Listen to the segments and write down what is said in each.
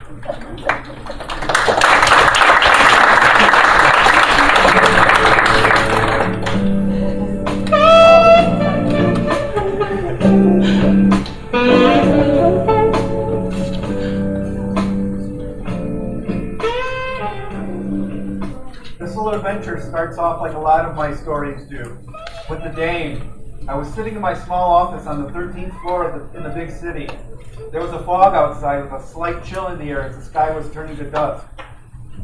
This little adventure starts off like a lot of my stories do, with the Dame. I was sitting in my small office on the 13th floor in the big city. There was a fog outside with a slight chill in the air as the sky was turning to dusk.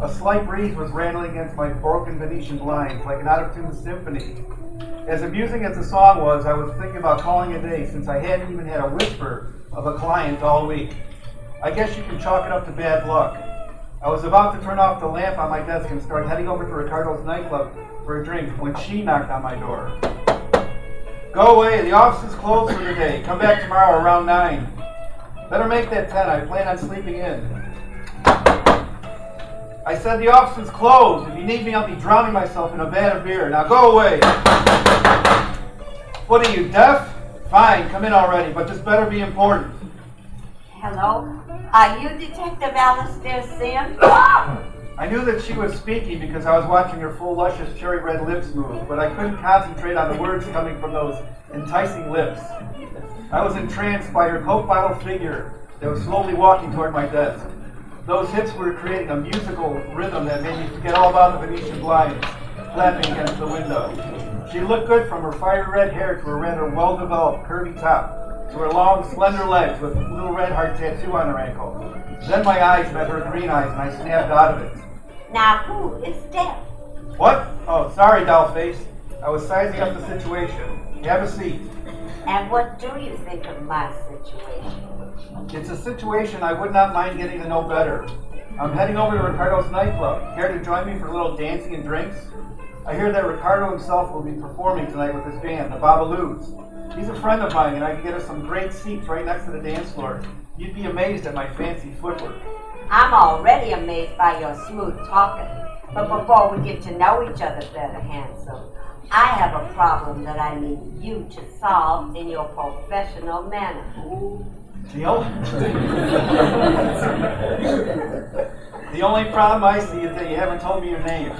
A slight breeze was rattling against my broken Venetian blinds like an out-of-tune symphony. As amusing as the song was, I was thinking about calling it a day since I hadn't even had a whisper of a client all week. I guess you can chalk it up to bad luck. I was about to turn off the lamp on my desk and start heading over to Ricardo's nightclub for a drink when she knocked on my door. Go away, the office is closed for the day. Come back tomorrow around 9. Better make that 10, I plan on sleeping in. I said the office is closed. If you need me, I'll be drowning myself in a vat of beer. Now go away. What are you, deaf? Fine, come in already, but this better be important. Hello? Are you Detective Alistair Sims? I knew that she was speaking because I was watching her full, luscious, cherry red lips move, but I couldn't concentrate on the words coming from those enticing lips. I was entranced by her Coke bottle figure that was slowly walking toward my desk. Those hips were creating a musical rhythm that made me forget all about the Venetian blinds flapping against the window. She looked good from her fiery red hair to her rather well-developed, curvy top, to her long, slender legs with a little red heart tattoo on her ankle. Then my eyes met her green eyes, and I snapped out of it. Now who is Steph? What? Oh, sorry, dollface. I was sizing up the situation. Have a seat. And what do you think of my situation? It's a situation I would not mind getting to know better. I'm heading over to Ricardo's nightclub. Care to join me for a little dancing and drinks? I hear that Ricardo himself will be performing tonight with his band, the Babaloos. He's a friend of mine, and I can get us some great seats right next to the dance floor. You'd be amazed at my fancy footwork. I'm already amazed by your smooth talking. But before we get to know each other better, handsome, I have a problem that I need you to solve in your professional manner. The only problem I see is that you haven't told me your name.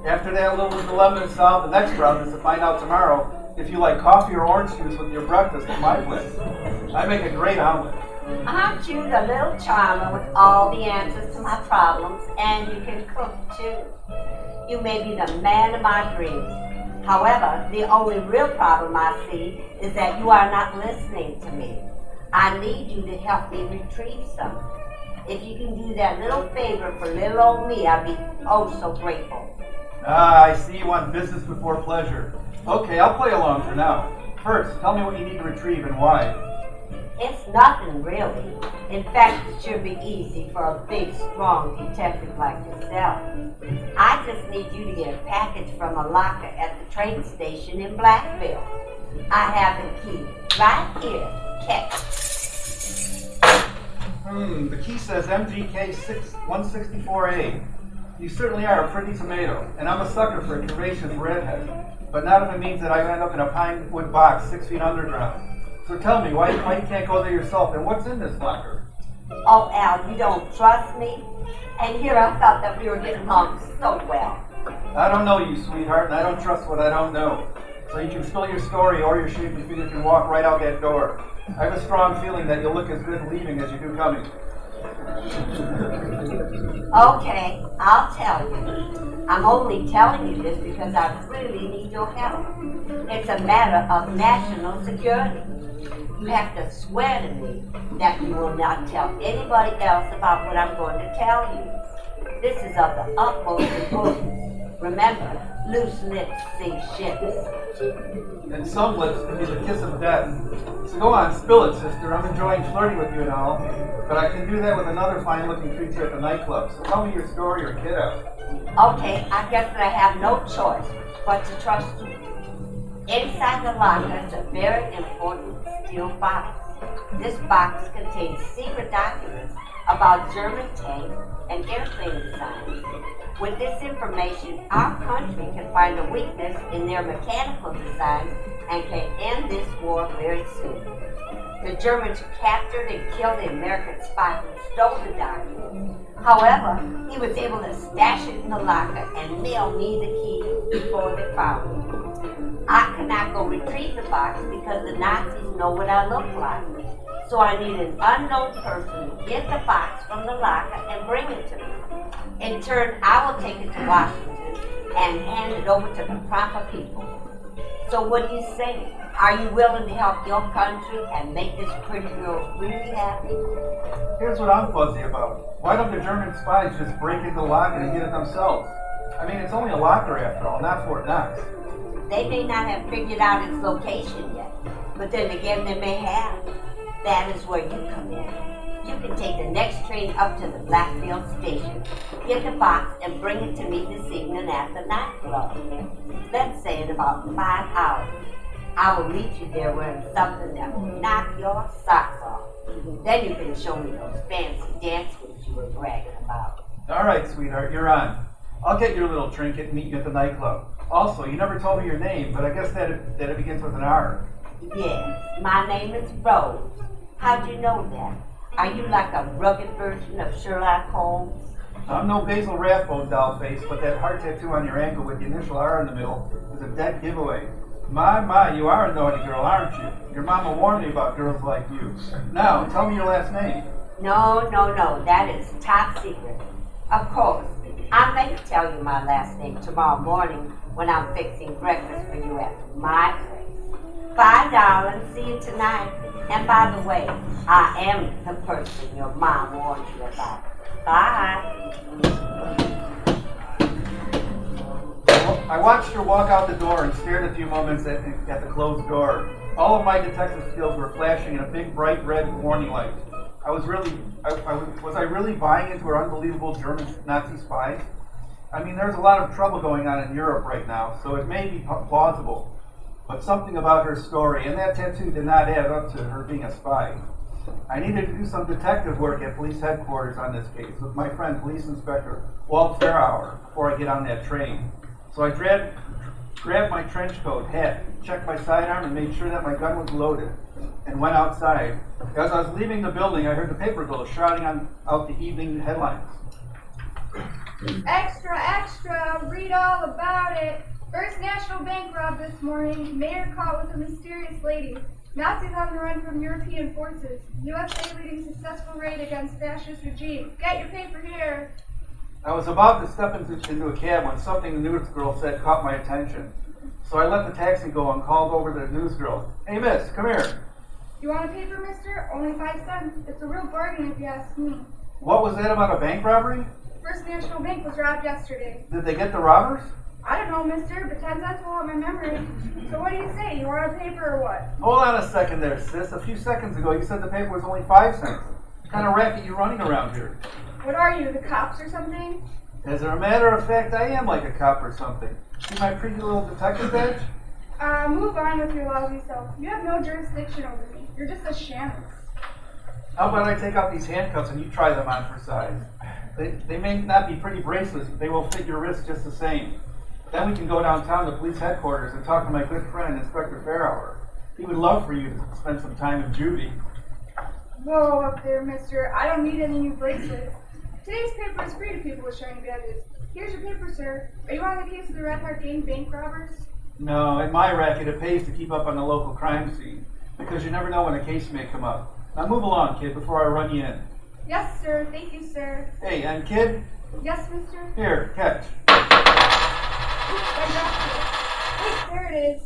After that little dilemma is solved, the next problem is to find out tomorrow if you like coffee or orange juice with your breakfast at my place. I make a great omelet. Aren't you the little charmer with all the answers to my problems, and you can cook too? You may be the man of my dreams. However, the only real problem I see is that you are not listening to me. I need you to help me retrieve something. If you can do that little favor for little old me, I'd be oh so grateful. I see you want business before pleasure. Okay, I'll play along for now. First, tell me what you need to retrieve and why. It's nothing really. In fact, it should be easy for a big, strong detective like yourself. I just need you to get a package from a locker at the train station in Blackville. I have the key right here. Catch. The key says MGK 164A. You certainly are a pretty tomato, and I'm a sucker for a curvaceous redhead. But not if it means that I end up in a pine wood box 6 feet underground. So tell me, why you can't go there yourself, and what's in this locker? Oh, Al, you don't trust me? And here I thought that we were getting along so well. I don't know you, sweetheart, and I don't trust what I don't know. So you can spill your story or your shapely figure can walk right out that door. I have a strong feeling that you'll look as good leaving as you do coming. Okay, I'll tell you. I'm only telling you this because I really need your help. It's a matter of national security. You have to swear to me that you will not tell anybody else about what I'm going to tell you. This is of the utmost importance. Remember, loose lips sink ships. And some lips can be the kiss of death. So go on, spill it, sister. I'm enjoying flirting with you and all. But I can do that with another fine-looking creature at the nightclub. So tell me your story or get out. Okay, I guess that I have no choice but to trust you. Inside the locker is a very important steel box. This box contains secret documents about German tank and airplane designs. With this information, our country can find a weakness in their mechanical designs and can end this war very soon. The Germans captured and killed the American spy who stole the documents, However, he was able to stash it in the locker and mail me the key before they found me. I could not go retrieve the box because the Nazis know what I look like. So I need an unknown person to get the box from the locker and bring it to me. In turn, I will take it to Washington and hand it over to the proper people. So what do you say? Are you willing to help your country and make this pretty girl really happy? Here's what I'm fuzzy about. Why don't the German spies just break into the locker and get it themselves? I mean, it's only a locker after all, not Fort Knox. They may not have figured out its location yet, but then again they may have. That is where you come in. You can take the next train up to the Blackfield station, get the box, and bring it to me this evening at the nightclub. Let's say in about 5 hours. I will meet you there wearing something that will knock your socks off. Then you can show me those fancy dance moves you were bragging about. All right, sweetheart, you're on. I'll get your little trinket and meet you at the nightclub. Also, you never told me your name, but I guess that it begins with an R. Yes, my name is Rose. How'd you know that? Are you like a rugged version of Sherlock Holmes? I'm no Basil Rathbone doll face, but that heart tattoo on your ankle with the initial R in the middle is a dead giveaway. My, you are a naughty girl, aren't you? Your mama warned me about girls like you. Now, tell me your last name. No, that is top secret. Of course, I may tell you my last name tomorrow morning when I'm fixing breakfast for you at my place. Bye, darling. See you tonight. And by the way, I am the person your mom warned you about. Bye. I watched her walk out the door and stared a few moments at the closed door. All of my detective skills were flashing in a big, bright red warning light. Was I really buying into her unbelievable German Nazi spies? I mean, there's a lot of trouble going on in Europe right now, so it may be plausible. But something about her story and that tattoo did not add up to her being a spy. I needed to do some detective work at police headquarters on this case with my friend, Police Inspector Walt Fairhour, before I get on that train. So I grabbed my trench coat, hat, checked my sidearm, and made sure that my gun was loaded, and went outside. As I was leaving the building, I heard the paper girls shouting out the evening headlines. Extra, extra, read all about it. First National Bank robbed this morning. Mayor caught with a mysterious lady. Nazis on the run from European forces. USA leading successful raid against fascist regime. Get your paper here. I was about to step into a cab when something the newsgirl said caught my attention. So I let the taxi go and called over to the newsgirl. Hey, miss, come here. You want a paper, mister? Only 5 cents. It's a real bargain if you ask me. What was that about a bank robbery? First National Bank was robbed yesterday. Did they get the robbers? I don't know, mister, but 10 cents will help my memory. So what do you say? You want a paper or what? Hold on a second there, sis. A few seconds ago, you said the paper was only 5 cents. What kind of racket you running around here? What are you, the cops or something? As a matter of fact, I am like a cop or something. See my pretty little detective badge? Move on with your lousy self. You have no jurisdiction over me. You're just a shamus. How about I take out these handcuffs and you try them on for size? They may not be pretty bracelets, but they will fit your wrist just the same. Then we can go downtown to police headquarters and talk to my good friend, Inspector Fairhour. He would love for you to spend some time in juvie. Whoa, up there, mister. I don't need any new bracelets. Today's paper is free to people with shiny badges. Here's your paper, sir. Are you on the case of the Redhead gang bank robbers? No, at my racket, it pays to keep up on the local crime scene, because you never know when a case may come up. Now move along, kid, before I run you in. Yes, sir. Thank you, sir. Hey, and kid? Yes, mister? Here, catch. Oops, I dropped it. Wait, there it is.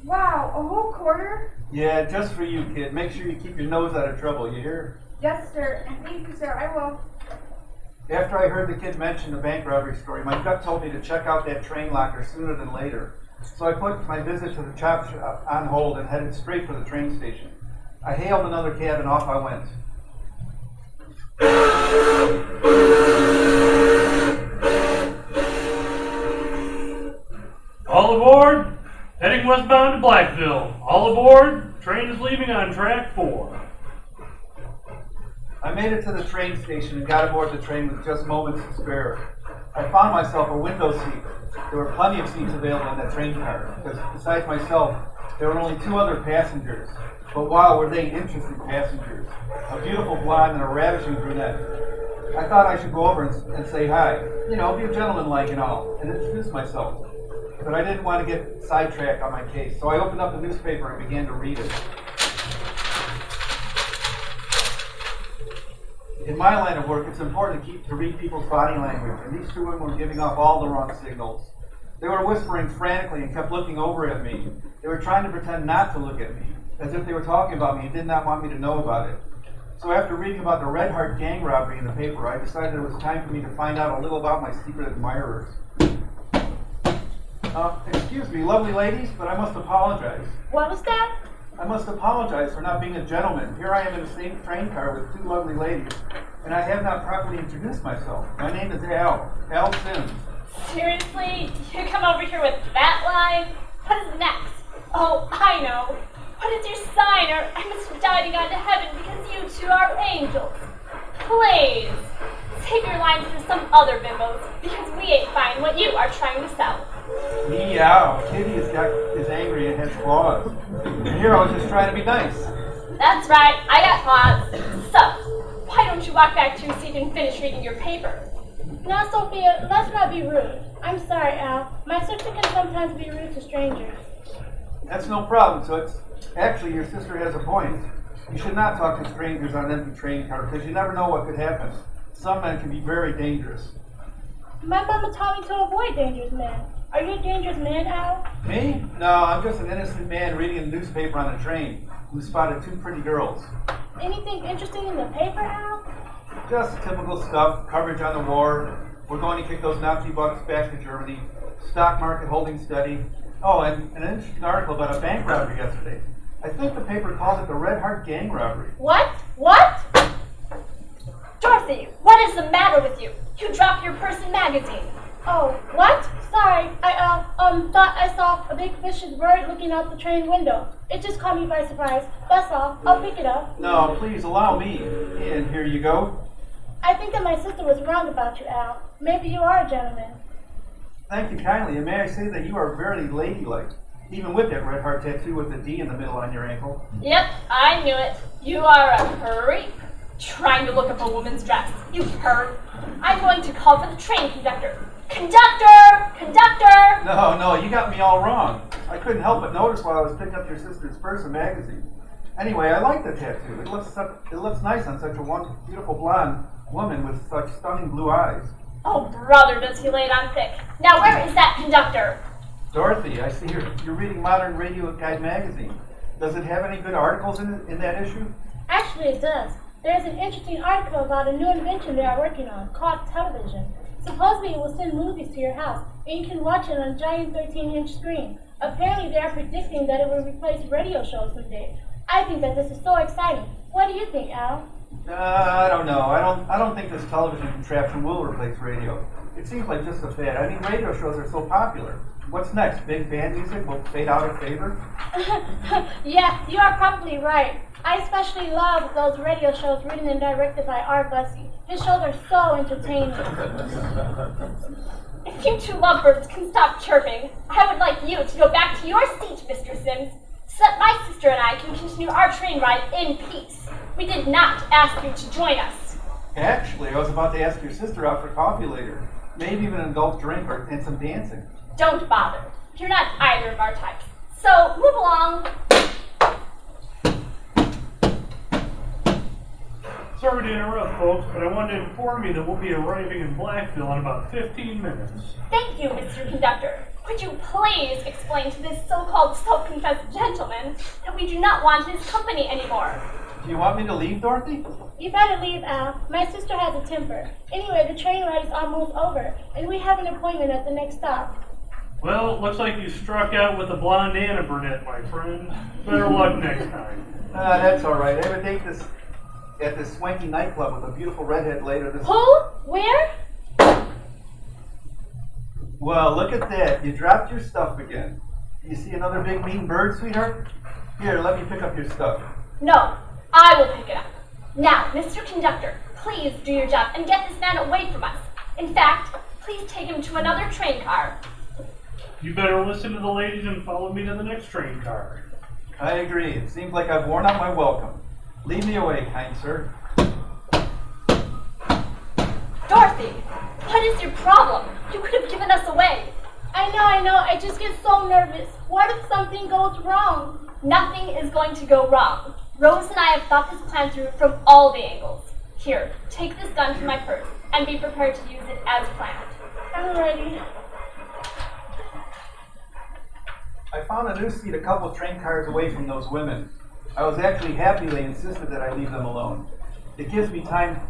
Wow, a whole quarter? Yeah, just for you, kid. Make sure you keep your nose out of trouble, you hear? Yes, sir. And thank you, sir. I will. After I heard the kid mention the bank robbery story, my gut told me to check out that train locker sooner than later. So I put my visit to the chop shop on hold and headed straight for the train station. I hailed another cab and off I went. All aboard! Heading westbound to Blackville. All aboard! Train is leaving on track 4. I made it to the train station and got aboard the train with just moments to spare. I found myself a window seat. There were plenty of seats available in that train car, because besides myself, there were only 2 other passengers. But wow, were they interesting passengers. A beautiful blonde and a ravishing brunette. I thought I should go over and say hi. You know, be a gentleman-like and all, and introduce myself. But I didn't want to get sidetracked on my case, so I opened up the newspaper and began to read it. In my line of work, it's important to read people's body language, and these two women were giving off all the wrong signals. They were whispering frantically and kept looking over at me. They were trying to pretend not to look at me, as if they were talking about me and did not want me to know about it. So after reading about the Redhead gang robbery in the paper, I decided it was time for me to find out a little about my secret admirers. Excuse me, lovely ladies, but I must apologize. What was that? I must apologize for not being a gentleman. Here I am in the same train car with two lovely ladies, and I have not properly introduced myself. My name is Al Sims. Seriously? You come over here with that line? What is next? Oh, I know. What is your sign, or I must have died and gone to heaven because you two are angels. Please, save your lines for some other bimbos, because we ain't buying what you are trying to sell. Meow. Kitty is angry and has claws. And here I was just trying to be nice. That's right, I got claws. So, why don't you walk back to your seat and finish reading your paper? Now, Sophia, let's not be rude. I'm sorry, Al. My sister can sometimes be rude to strangers. That's no problem, Toots. Actually, your sister has a point. You should not talk to strangers on an empty train car because you never know what could happen. Some men can be very dangerous. My mama taught me to avoid dangerous men. Are you a dangerous man, Al? Me? No, I'm just an innocent man reading a newspaper on a train who spotted two pretty girls. Anything interesting in the paper, Al? Just typical stuff, coverage on the war. We're going to kick those Nazi bucks back to Germany. Stock market holding steady. Oh, and an interesting article about a bank robbery yesterday. I think the paper called it the Redhead gang robbery. What? What? Dorothy, what is the matter with you? You dropped your purse and magazine. Oh, what? Sorry, I thought I saw a big vicious bird looking out the train window. It just caught me by surprise. That's all. I'll pick it up. No, please allow me. And here you go. I think that my sister was wrong about you, Al. Maybe you are a gentleman. Thank you kindly, and may I say that you are very ladylike, even with that red heart tattoo with the D in the middle on your ankle. Yep, I knew it. You are a creep. Trying to look up a woman's dress. You perv. I'm going to call for the train conductor. Conductor! Conductor! No, you got me all wrong. I couldn't help but notice while I was picking up your sister's purse and magazine. Anyway, I like the tattoo. It looks nice on such a beautiful blonde woman with such stunning blue eyes. Oh, brother, does he lay it on thick. Now, where is that conductor? Dorothy, I see you're reading Modern Radio Guide magazine. Does it have any good articles in that issue? Actually, it does. There's an interesting article about a new invention they are working on, called television. Supposedly it will send movies to your house, and you can watch it on a giant 13-inch screen. Apparently they are predicting that it will replace radio shows someday. I think that this is so exciting. What do you think, Al? I don't know. I don't think this television contraption will replace radio. It seems like just a fad. I mean, radio shows are so popular. What's next? Big band music will fade out of favor? Yeah, you are probably right. I especially love those radio shows written and directed by Robert Bussie. His shows are so entertaining. If you two lovebirds can stop chirping, I would like you to go back to your seat, Mr. Sims, so that my sister and I can continue our train ride in peace. We did not ask you to join us. Actually, I was about to ask your sister out for coffee later. Maybe even an adult drink and some dancing. Don't bother. You're not either of our types. So, move along. Sorry to interrupt, folks, but I wanted to inform you that we'll be arriving in Blackville in about 15 minutes. Thank you, Mr. Conductor. Could you please explain to this so-called self-confessed gentleman that we do not want his company anymore? Do you want me to leave, Dorothy? You better leave, Al. My sister has a temper. Anyway, the train ride is almost over, and we have an appointment at the next stop. Well, looks like you struck out with a blonde and a brunette, my friend. Better luck next time. That's all right. I have a date at this swanky nightclub with a beautiful redhead later this... Who? Where? Well, look at that. You dropped your stuff again. You see another big mean bird, sweetheart? Here, let me pick up your stuff. No, I will pick it up. Now, Mr. Conductor, please do your job and get this man away from us. In fact, please take him to another train car. You better listen to the ladies and follow me to the next train car. I agree. It seems like I've worn out my welcome. Lead me away, kind sir. is your problem? You could have given us away. I know. I just get so nervous. What if something goes wrong? Nothing is going to go wrong. Rose and I have thought this plan through from all the angles. Here, take this gun from my purse and be prepared to use it as planned. I'm ready. I found a new seat a couple train cars away from those women. I was actually happy they insisted that I leave them alone. It gives me time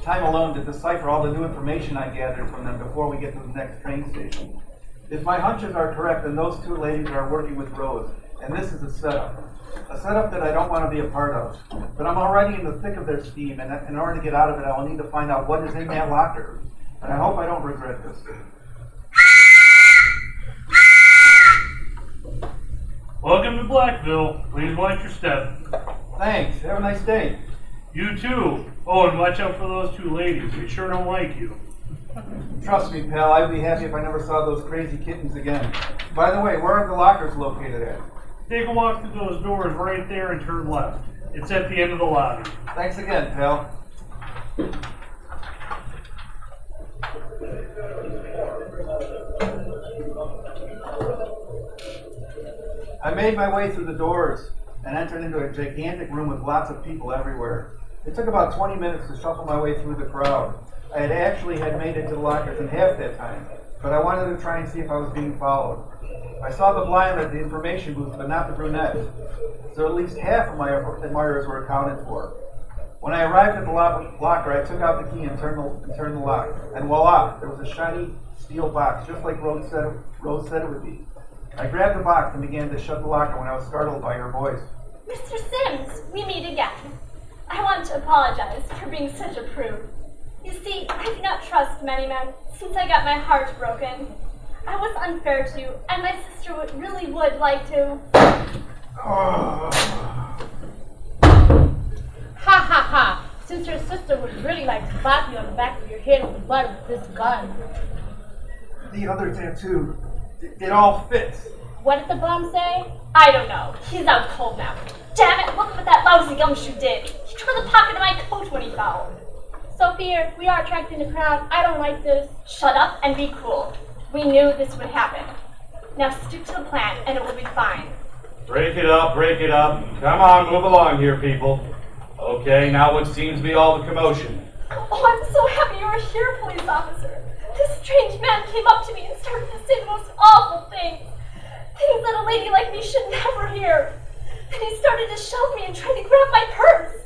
alone to decipher all the new information I gathered from them before we get to the next train station. If my hunches are correct, then those two ladies are working with Rose, and this is a setup that I don't want to be a part of. But I'm already in the thick of their scheme, and in order to get out of it, I will need to find out what is in that locker. And I hope I don't regret this. Welcome to Blackville. Please watch your step. Thanks. Have a nice day. You too. Oh, and watch out for those two ladies. They sure don't like you. Trust me, pal, I'd be happy if I never saw those crazy kittens again. By the way, where are the lockers located at? Take a walk through those doors right there and turn left. It's at the end of the lobby. Thanks again, pal. I made my way through the doors and entered into a gigantic room with lots of people everywhere. It took about 20 minutes to shuffle my way through the crowd. I had made it to the lockers in half that time, but I wanted to try and see if I was being followed. I saw the Blond at the information booth, but not the Brunette, so at least half of my admirers were accounted for. When I arrived at the locker, I took out the key and turned the lock, and voila, there was a shiny steel box, just like Rose said it would be. I grabbed the box and began to shut the locker when I was startled by her voice. Mr. Sims, we meet again. I want to apologize for being such a prude. You see, I do not trust many men since I got my heart broken. I was unfair to you, and my sister really would like to. Ha ha ha! Since your sister would really like to slap you on the back of your head with the butt of this gun. The other tattoo, it all fits. What did the bum say? I don't know. He's out cold now. Damn it, look what that lousy gumshoe did. He tore the pocket of my coat when he fouled. Sophia, we are attracting the crowd. I don't like this. Shut up and be cool. We knew this would happen. Now stick to the plan and it will be fine. Break it up, break it up. Come on, move along here, people. Okay, now what seems to be all the commotion? Oh, I'm so happy you are here, police officer. This strange man came up to me and started to say the most awful things. Things that a lady like me should never hear. Then he started to shove me and tried to grab my purse.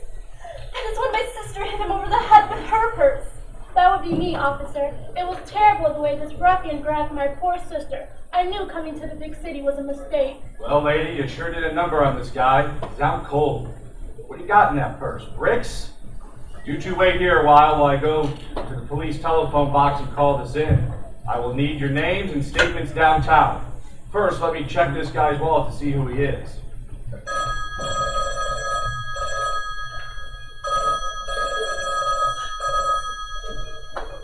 That is when my sister hit him over the head with her purse. That would be me, officer. It was terrible the way this ruffian grabbed my poor sister. I knew coming to the big city was a mistake. Well, lady, you sure did a number on this guy. He's out cold. What do you got in that purse? Bricks? You two wait here a while I go to the police telephone box and call this in. I will need your names and statements downtown. First, let me check this guy's wallet to see who he is.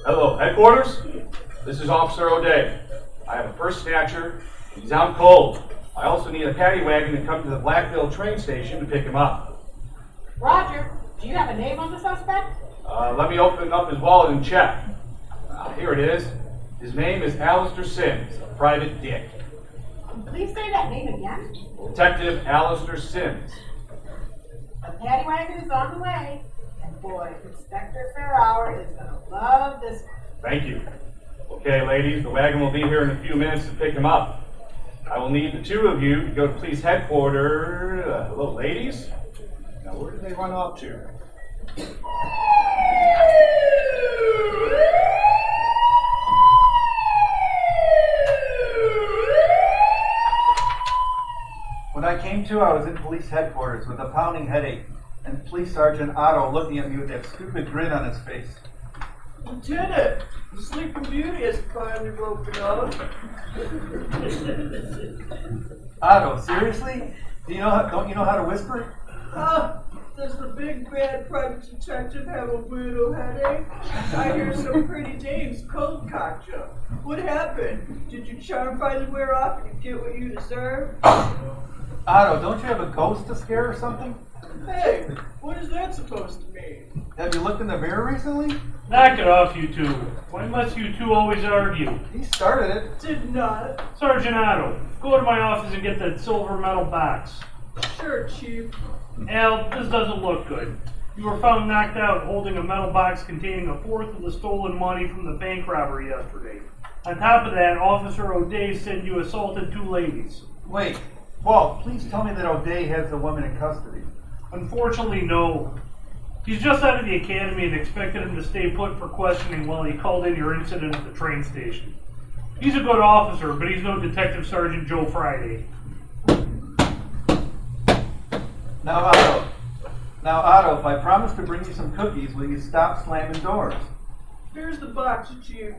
Hello, headquarters? This is Officer O'Day. I have a purse snatcher. He's out cold. I also need a paddy wagon to come to the Blackville train station to pick him up. Roger, do you have a name on the suspect? Let me open up his wallet and check. Here it is. His name is Alistair Sims, a private dick. Please say that name again. Detective Alistair Sims. The paddy wagon is on the way. And boy, Inspector Fairhour is going to love this one. Thank you. Okay, ladies, the wagon will be here in a few minutes to pick him up. I will need the two of you to go to police headquarters. Hello, ladies? Now, where did they run off to? When I came to, I was in police headquarters with a pounding headache, and Police Sergeant Otto looking at me with that stupid grin on his face. Lieutenant, the Sleeping Beauty has finally woken up. Otto, seriously? Don't you know how to whisper? Does the big bad private detective have a weirdo headache? I hear some pretty dames cold cocked you. What happened? Did your charm finally wear off and you get what you deserve? Otto, don't you have a ghost to scare or something? Hey, what is that supposed to mean? Have you looked in the mirror recently? Knock it off, you two. Why must you two always argue? He started it. Did not. Sergeant Otto, go to my office and get that silver metal box. Sure, Chief. Al, this doesn't look good. You were found knocked out holding a metal box containing a fourth of the stolen money from the bank robbery yesterday. On top of that, Officer O'Day said you assaulted 2 ladies. Wait, Walt, please tell me that O'Day has the woman in custody. Unfortunately, no. He's just out of the academy and expected him to stay put for questioning while he called in your incident at the train station. He's a good officer, but he's no Detective Sergeant Joe Friday. Now, Otto, if I promise to bring you some cookies, will you stop slamming doors? Here's the box, Chief.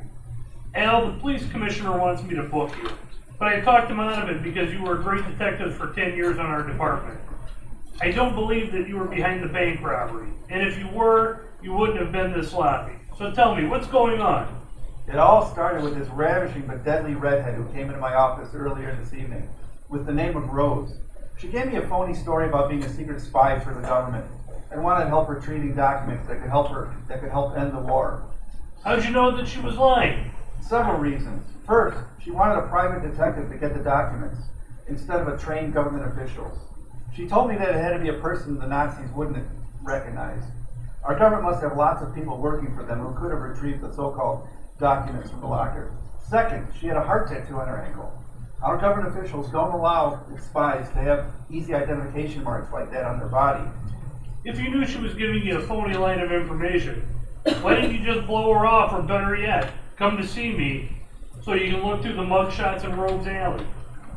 Al, the police commissioner wants me to book you, but I talked him out of it because you were great detectives for 10 years on our department. I don't believe that you were behind the bank robbery, and if you were, you wouldn't have been this sloppy. So tell me, what's going on? It all started with this ravishing but deadly redhead who came into my office earlier this evening with the name of Rose. She gave me a phony story about being a secret spy for the government and wanted help retrieving documents that could help end the war. How'd you know that she was lying? Several reasons. First, she wanted a private detective to get the documents instead of a trained government official. She told me that it had to be a person the Nazis wouldn't recognize. Our government must have lots of people working for them who could have retrieved the so-called documents from the locker. Second, she had a heart tattoo on her ankle. Our government officials don't allow spies to have easy identification marks like that on their body. If you knew she was giving you a phony line of information, why didn't you just blow her off, or better yet, come to see me so you can look through the mugshots in Rogues Alley?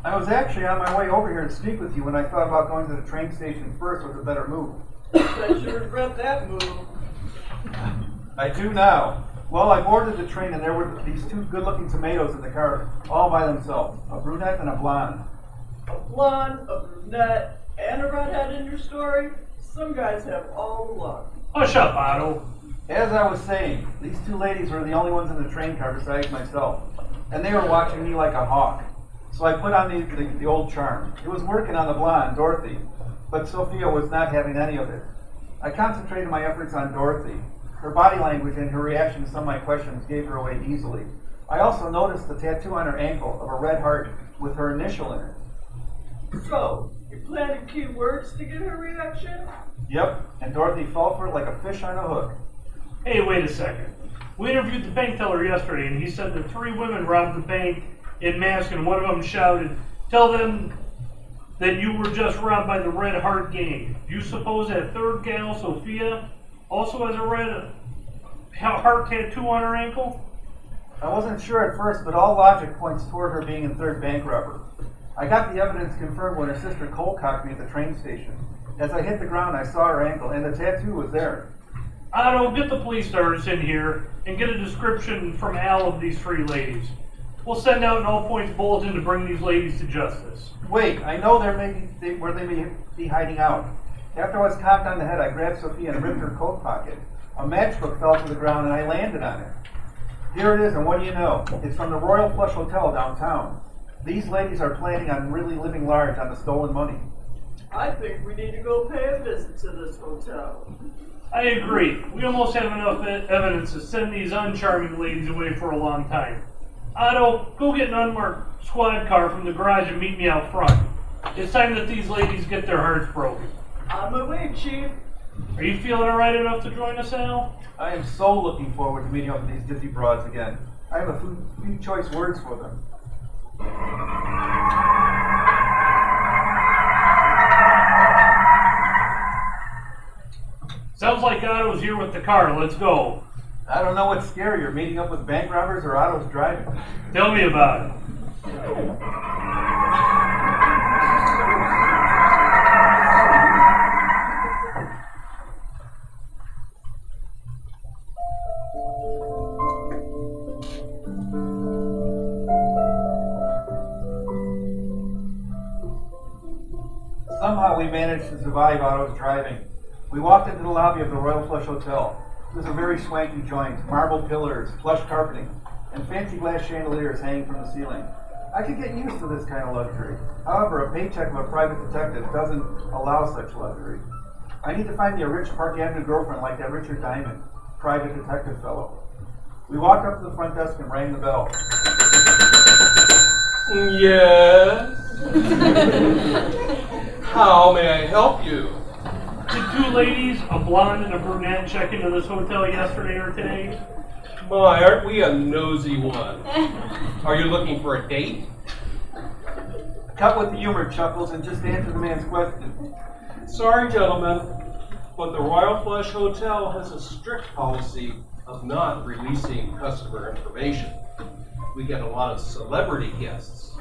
I was actually on my way over here to speak with you when I thought about going to the train station first was a better move. Bet you regret that move. I do now. Well, I boarded the train and there were these 2 good-looking tomatoes in the car, all by themselves, a brunette and a blonde. A blonde, a brunette, and a redhead in your story? Some guys have all the luck. Hush up, Otto. As I was saying, these 2 ladies were the only ones in the train car besides myself, and they were watching me like a hawk. So I put on the old charm. It was working on the blonde, Dorothy, but Sophia was not having any of it. I concentrated my efforts on Dorothy. Her body language and her reaction to some of my questions gave her away easily. I also noticed the tattoo on her ankle of a red heart with her initial in it. So, you planted key words to get her reaction? Yep, and Dorothy fell for it like a fish on a hook. Hey, wait a second. We interviewed the bank teller yesterday, and he said that 3 women robbed the bank in masks, and one of them shouted, "Tell them that you were just robbed by the Red Heart gang." Do you suppose that 3rd gal, Sophia, also has a red heart tattoo on her ankle? I wasn't sure at first, but all logic points toward her being in 3rd bank robber. I got the evidence confirmed when her sister cold cocked me at the train station. As I hit the ground, I saw her ankle, and the tattoo was there. Otto, get the police sergeants in here and get a description from Al of these 3 ladies. We'll send out an all-points bulletin to bring these ladies to justice. Wait, I know where they may be hiding out. After I was cocked on the head, I grabbed Sophia and ripped her coat pocket. A matchbook fell to the ground and I landed on it. Here it is, and what do you know? It's from the Royal Flush Hotel downtown. These ladies are planning on really living large on the stolen money. I think we need to go pay a visit to this hotel. I agree. We almost have enough evidence to send these uncharming ladies away for a long time. Otto, go get an unmarked squad car from the garage and meet me out front. It's time that these ladies get their hearts broken. On my way, Chief. Are you feeling alright enough to join us, Al? I am so looking forward to meeting up with these ditzy broads again. I have a few choice words for them. Sounds like Otto's here with the car. Let's go. I don't know what's scarier, meeting up with bank robbers or Otto's driving. Tell me about it. Somehow we managed to survive Otto's driving. We walked into the lobby of the Royal Flush Hotel. It was a very swanky joint, marble pillars, plush carpeting, and fancy glass chandeliers hanging from the ceiling. I could get used to this kind of luxury. However, a paycheck of a private detective doesn't allow such luxury. I need to find me a rich Park Avenue girlfriend like that Richard Diamond, private detective fellow. We walked up to the front desk and rang the bell. Yes? How may I help you? Did two ladies, a blonde and a brunette, check into this hotel yesterday or today? My, aren't we a nosy one? Are you looking for a date? Cut with the humor, Chuckles, and just answer the man's question. Sorry, gentlemen, but the Royal Flush Hotel has a strict policy of not releasing customer information. We get a lot of celebrity guests,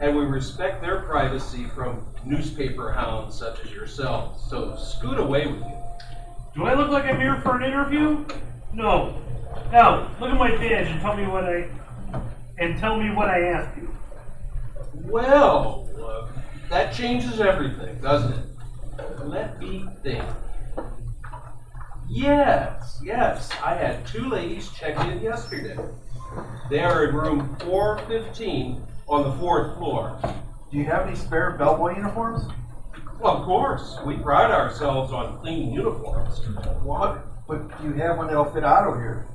and we respect their privacy from newspaper hounds such as yourselves. So scoot away with you. Do I look like I'm here for an interview? No. Now, look at my badge and tell me what I asked you. Well, that changes everything, doesn't it? Let me think. Yes, I had two ladies check in yesterday. They are in room 415 on the 4th floor. Do you have any spare bellboy uniforms? Well, of course, we pride ourselves on clean uniforms. What? But do you have one that'll fit Otto here?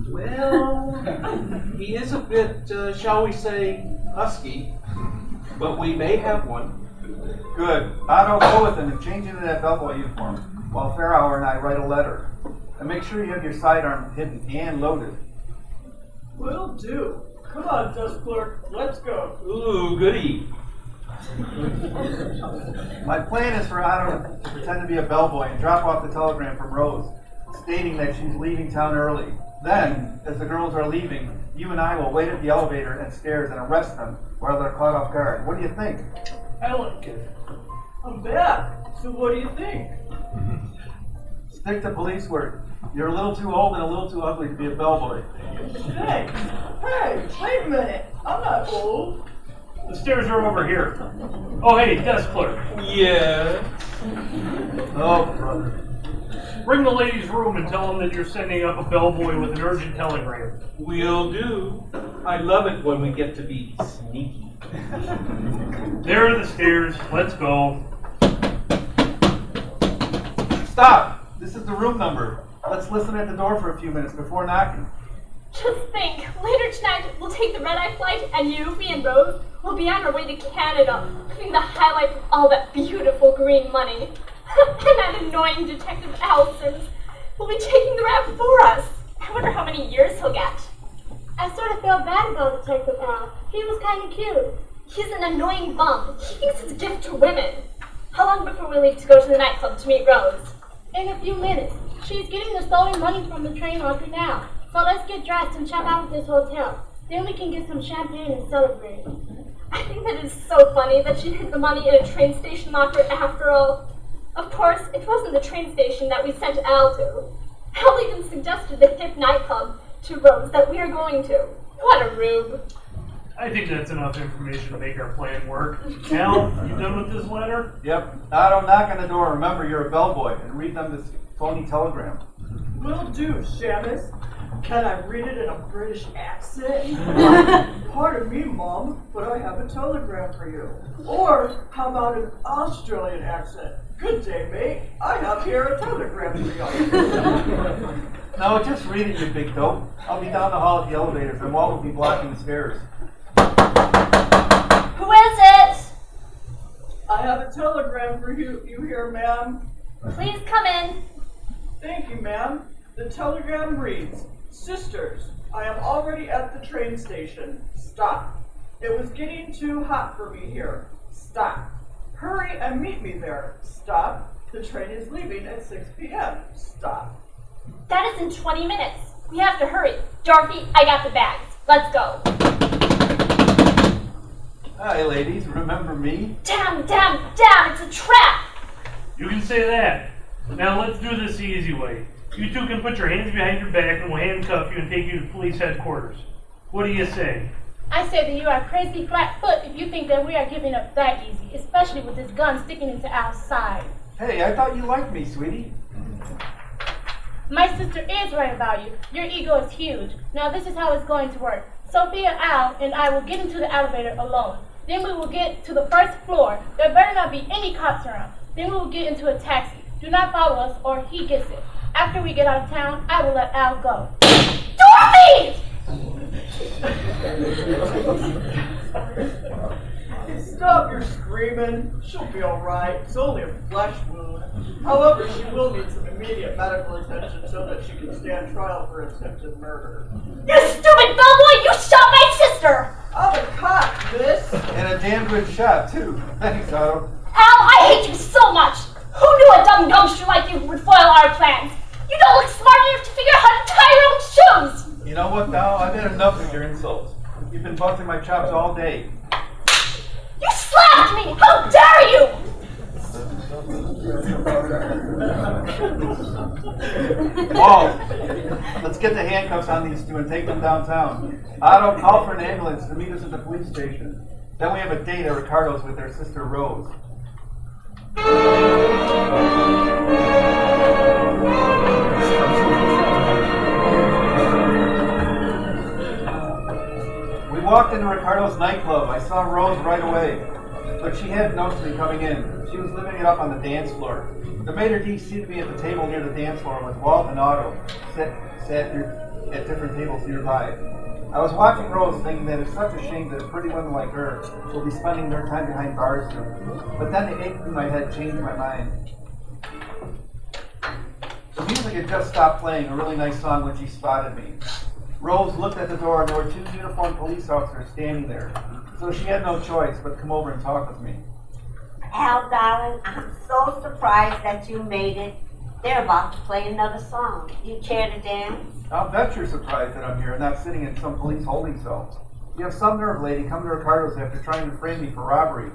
Well, he is a bit, shall we say, husky, but we may have one. Good. Otto, go with him and change into that bellboy uniform while Fairhour and I write a letter. And make sure you have your sidearm hidden and loaded. Will do. Come on, desk clerk, let's go. Ooh, goody. My plan is for Otto to pretend to be a bellboy and drop off the telegram from Rose, stating that she's leaving town early. Then, as the girls are leaving, you and I will wait at the elevator and stairs and arrest them while they're caught off guard. What do you think? I like it. I'm back. So what do you think? Stick to police work. You're a little too old and a little too ugly to be a bellboy. Thanks. Hey, wait a minute. I'm not old. The stairs are over here. Oh, hey, desk clerk. Yes. Oh, brother. Ring the ladies' room and tell them that you're sending up a bellboy with an urgent telegram. We'll do. I love it when we get to be sneaky. There are the stairs. Let's go. Stop! This is the room number. Let's listen at the door for a few minutes before knocking. Just think, later tonight we'll take the red-eye flight and you, me and Rose, will be on our way to Canada, living the highlight of all that beautiful green money. And that annoying detective Alsons will be taking the rap for us. I wonder how many years he'll get. I sort of felt bad about Detective Al. He was kind of cute. He's an annoying bum. He thinks it's a gift to women. How long before we leave to go to the nightclub to meet Rose? In a few minutes. She's getting the stolen money from the train laundry now. So let's get dressed and check out of this hotel. Then we can get some champagne and celebrate. I think that is so funny that she hid the money in a train station locker after all. Of course, it wasn't the train station that we sent Al to. Al even suggested the hip nightclub to Rose that we are going to. What a rube. I think that's enough information to make our plan work. Al, you done with this letter? Yep. Otto, knock on the door. Remember, you're a bellboy, and read them this phony telegram. Will do, Shamus. Can I read it in a British accent? Pardon me, Mom, but I have a telegram for you. Or how about an Australian accent? Good day, mate. I have here a telegram for you. No, just read it, you big dope. I'll be down the hall at the elevators, and Walt will be blocking the stairs. Who is it? I have a telegram for you here, ma'am. Please come in. Thank you, ma'am. The telegram reads, Sisters, I am already at the train station. Stop. It was getting too hot for me here. Stop. Hurry and meet me there. Stop. The train is leaving at 6 p.m. Stop. That is in 20 minutes. We have to hurry. Dorothy, I got the bags. Let's go. Hi, ladies. Remember me? Damn, it's a trap. You can say that. Now let's do this the easy way. You two can put your hands behind your back and we'll handcuff you and take you to police headquarters. What do you say? I say that you are crazy flat-foot if you think that we are giving up that easy, especially with this gun sticking into our side. Hey, I thought you liked me, sweetie. My sister is right about you. Your ego is huge. Now this is how it's going to work. Sophia, Al, and I will get into the elevator alone. Then we will get to the first floor. There better not be any cops around. Then we will get into a taxi. Do not follow us or he gets it. After we get out of town, I will let Al go. Dorothy! Stop your screaming. She'll be alright. It's only a flesh wound. However, she will need some immediate medical attention so that she can stand trial for attempted murder. You stupid bellboy! You shot my sister! I'm a cop, miss. And a damn good shot, too. Thanks, Otto. Al, I hate you so much! Who knew a dumb youngster like you would foil our plans? You don't look smart enough to figure out how to tie your own shoes! You know what, Dow? I've had enough of your insults. You've been busting my chops all day. You slapped me! How dare you! Walt, let's get the handcuffs on these two and take them downtown. Otto, call for an ambulance to meet us at the police station. Then we have a date at Ricardo's with their sister Rose. We walked into Ricardo's nightclub. I saw Rose right away, but she hadn't noticed me coming in. She was living it up on the dance floor. The maitre d' seated me at the table near the dance floor with Walt and Otto sat at different tables nearby. I was watching Rose thinking that it's such a shame that pretty women like her will be spending their time behind bars soon. But then the ache in my head changed my mind. The music had just stopped playing, a really nice song, when she spotted me. Rose looked at the door and there were two uniformed police officers standing there. So she had no choice but come over and talk with me. Al, darling, I'm so surprised that you made it. They're about to play another song. You care to dance? I'll bet you're surprised that I'm here and not sitting in some police holding cell. You have some nerve, lady, coming to Ricardo's after trying to frame me for robbery.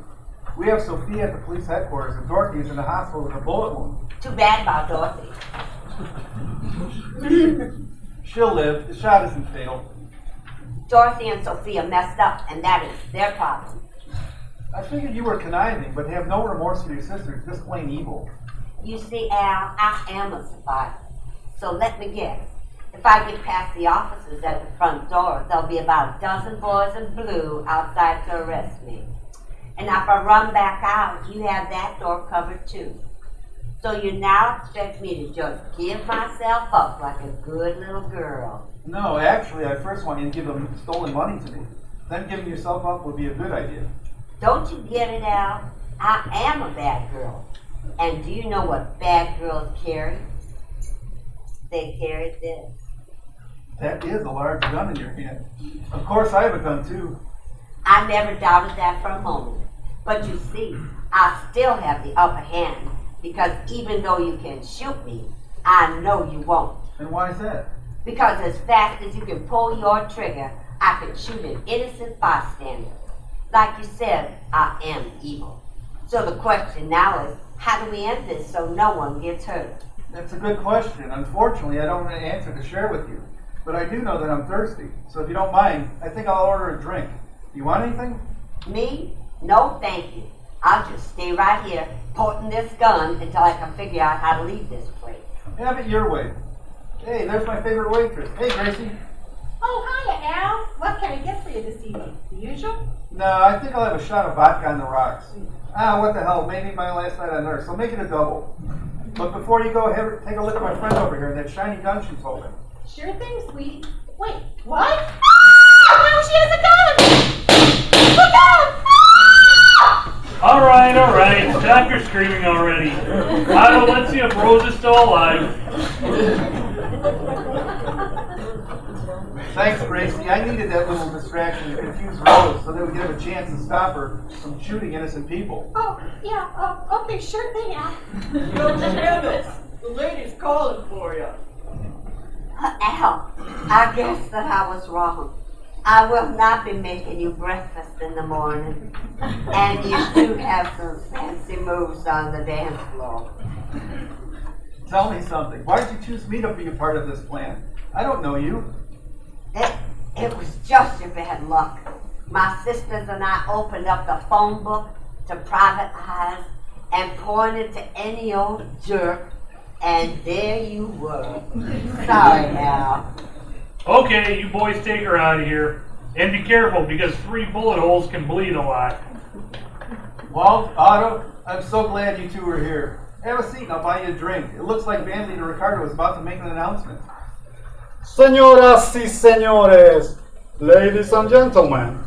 We have Sophia at the police headquarters and Dorothy is in the hospital with a bullet wound. Too bad about Dorothy. She'll live. The shot isn't fatal. Dorothy and Sophia messed up, and that is their problem. I figured you were conniving, but have no remorse for your sisters, just plain evil. You see, Al, I am a survivor. So let me guess. If I get past the officers at the front door, there'll be about a dozen boys in blue outside to arrest me. And if I run back out, you have that door covered too. So you now expect me to just give myself up like a good little girl. No, actually, I first want you to give them stolen money to me. Then giving yourself up would be a good idea. Don't you get it, Al? I am a bad girl. And do you know what bad girls carry? They carry this. That is a large gun in your hand. Of course, I have a gun too. I never doubted that for a moment. But you see, I still have the upper hand. Because even though you can shoot me, I know you won't. And why is that? Because as fast as you can pull your trigger, I can shoot an innocent bystander. Like you said, I am evil. So the question now is, how do we end this so no one gets hurt? That's a good question. Unfortunately, I don't have an answer to share with you. But I do know that I'm thirsty. So if you don't mind, I think I'll order a drink. Do you want anything? Me? No, thank you. I'll just stay right here, pointing this gun until I can figure out how to leave this place. Have it your way. Hey, there's my favorite waitress. Hey, Gracie. Oh, hiya, Al. What can I get for you this evening? The usual? No, I think I'll have a shot of vodka on the rocks. Ah, what the hell, maybe my last night on Earth, so make it a double. But before you go, take a look at my friend over here, that shiny gun she's holding. Sure thing, sweet. Wait, what? Ah! Now she has a gun! Look out! Ah! All right. Stop your screaming already. Otto, let's see if Rose is still alive. Thanks, Gracie. I needed that little distraction to confuse Rose so that we could have a chance to stop her from shooting innocent people. Oh, yeah, okay, sure thing, Al. Young Dennis, the lady's calling for you. Al, I guess that I was wrong. I will not be making you breakfast in the morning. And you do have some fancy moves on the dance floor. Tell me something. Why did you choose me to be a part of this plan? I don't know you. It was just your bad luck. My sisters and I opened up the phone book to private eyes and pointed to any old jerk, and there you were. Sorry, Al. Okay, you boys take her out of here. And be careful, because 3 bullet holes can bleed a lot. Walt, Otto, I'm so glad you two are here. Have a seat and I'll buy you a drink. It looks like band leader Ricardo is about to make an announcement. Señoras y señores, ladies and gentlemen,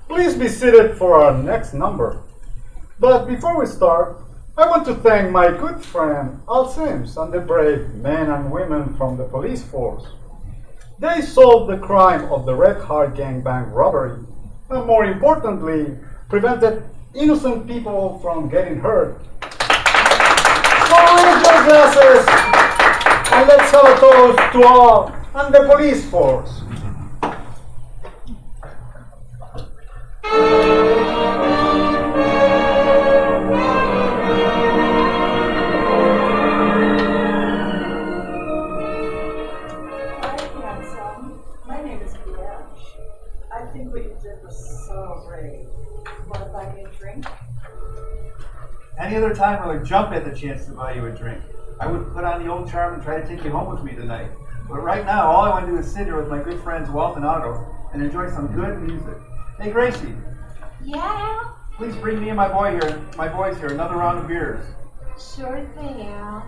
please be seated for our next number. But before we start, I want to thank my good friend Al Sims and the brave men and women from the police force. They solved the crime of the Redhead gangbang robbery, and more importantly, prevented innocent people from getting hurt. So raise your glasses and let's have a toast to all and the police force. My name is Brunette. I think what you did was so brave. Want to buy me a drink? Any other time I would jump at the chance to buy you a drink. I would put on the old charm and try to take you home with me tonight. But right now, all I want to do is sit here with my good friends Walt and Otto and enjoy some good music. Hey, Gracie, Yeah, please bring me and my boys here another round of beers. sure thing, Al.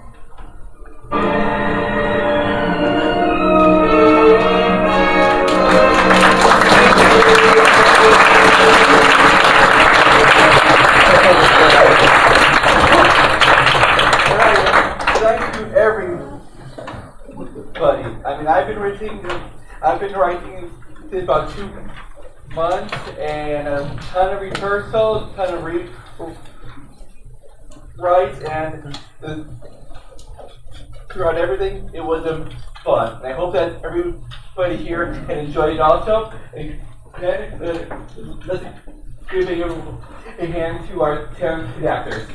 Thank you, everybody. I mean, I've been writing this about 2 months, and a ton of rehearsals, a ton of writes, and throughout everything, it was fun. And I hope that everybody here can enjoy it also. And let's give a hand to our talented actors.